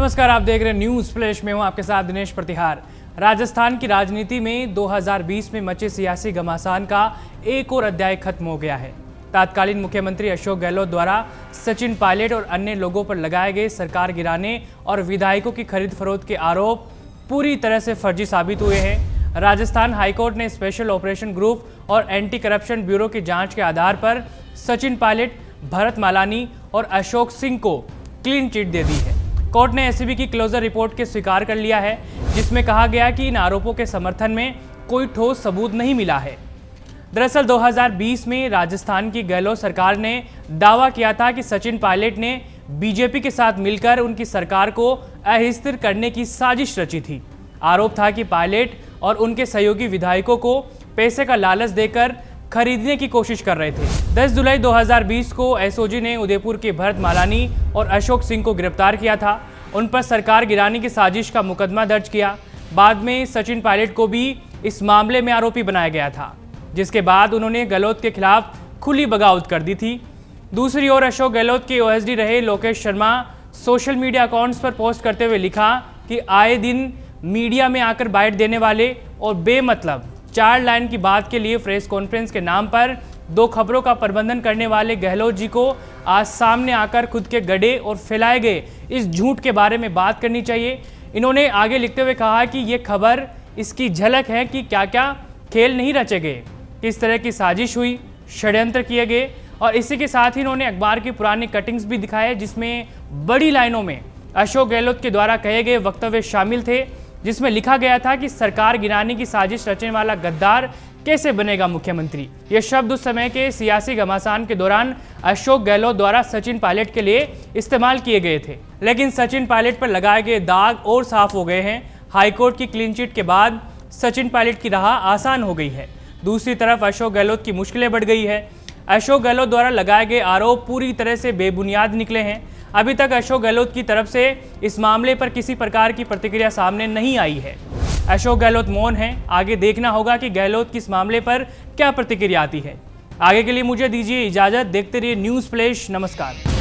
नमस्कार, आप देख रहे हैं न्यूज फ्लैश में हूं आपके साथ दिनेश प्रतिहार। राजस्थान की राजनीति में 2020 में मचे सियासी घमासान का एक और अध्याय खत्म हो गया है। तत्कालीन मुख्यमंत्री अशोक गहलोत द्वारा सचिन पायलट और अन्य लोगों पर लगाए गए सरकार गिराने और विधायकों की खरीद फरोख्त के आरोप पूरी तरह से फर्जी साबित हुए हैं। राजस्थान हाईकोर्ट ने स्पेशल ऑपरेशन ग्रुप और एंटी करप्शन ब्यूरो की जांच के आधार पर सचिन पायलट, भरत मालानी और अशोक सिंह को क्लीन चिट दे दी है। कोर्ट ने एसीबी की क्लोजर रिपोर्ट के स्वीकार कर लिया है, जिसमें कहा गया कि इन आरोपों के समर्थन में कोई ठोस सबूत नहीं मिला है। दरअसल 2020 में राजस्थान की गहलोत सरकार ने दावा किया था कि सचिन पायलट ने बीजेपी के साथ मिलकर उनकी सरकार को अस्थिर करने की साजिश रची थी। आरोप था कि पायलट और उनके सहयोगी विधायकों को पैसे का लालच देकर खरीदने की कोशिश कर रहे थे। 10 जुलाई 2020 को एसओजी ने उदयपुर के भरत मालानी और अशोक सिंह को गिरफ्तार किया था। उन पर सरकार गिराने की साजिश का मुकदमा दर्ज किया। बाद में सचिन पायलट को भी इस मामले में आरोपी बनाया गया था, जिसके बाद उन्होंने गहलोत के खिलाफ खुली बगावत कर दी थी। दूसरी ओर अशोक गहलोत के ओएसडी रहे Lokesh Sharma social media accounts पर पोस्ट करते हुए लिखा कि आए दिन मीडिया में आकर बाइट देने वाले और बेमतलब 4 लाइन की बात के लिए प्रेस कॉन्फ्रेंस के नाम पर 2 खबरों का प्रबंधन करने वाले गहलोत जी को आज सामने आकर खुद के गड़े और फैलाए गए इस झूठ के बारे में बात करनी चाहिए। इन्होंने आगे लिखते हुए कहा कि ये खबर इसकी झलक है कि क्या क्या खेल नहीं रचे गए, किस तरह की साजिश हुई, षड्यंत्र किए गए। और इसी के साथ ही इन्होंने अखबार की पुरानी कटिंग्स भी दिखाए, जिसमें बड़ी लाइनों में अशोक गहलोत के द्वारा कहे गए वक्तव्य शामिल थे, जिसमें लिखा गया था कि सरकार गिराने की साजिश रचने वाला गद्दार कैसे बनेगा मुख्यमंत्री। ये शब्द उस समय के सियासी घमासान के दौरान अशोक गहलोत द्वारा सचिन पायलट के लिए इस्तेमाल किए गए थे। लेकिन सचिन पायलट पर लगाए गए दाग और साफ हो गए हैं। हाईकोर्ट की क्लीन चिट के बाद सचिन पायलट की राह आसान हो गई है। दूसरी तरफ अशोक गहलोत की मुश्किलें बढ़ गई है। अशोक गहलोत द्वारा लगाए गए आरोप पूरी तरह से बेबुनियाद निकले हैं। अभी तक अशोक गहलोत की तरफ से इस मामले पर किसी प्रकार की प्रतिक्रिया सामने नहीं आई है। अशोक गहलोत मौन है। आगे देखना होगा कि गहलोत किस मामले पर क्या प्रतिक्रिया आती है। आगे के लिए मुझे दीजिए इजाजत। देखते रहिए न्यूज़ फ्लैश। नमस्कार।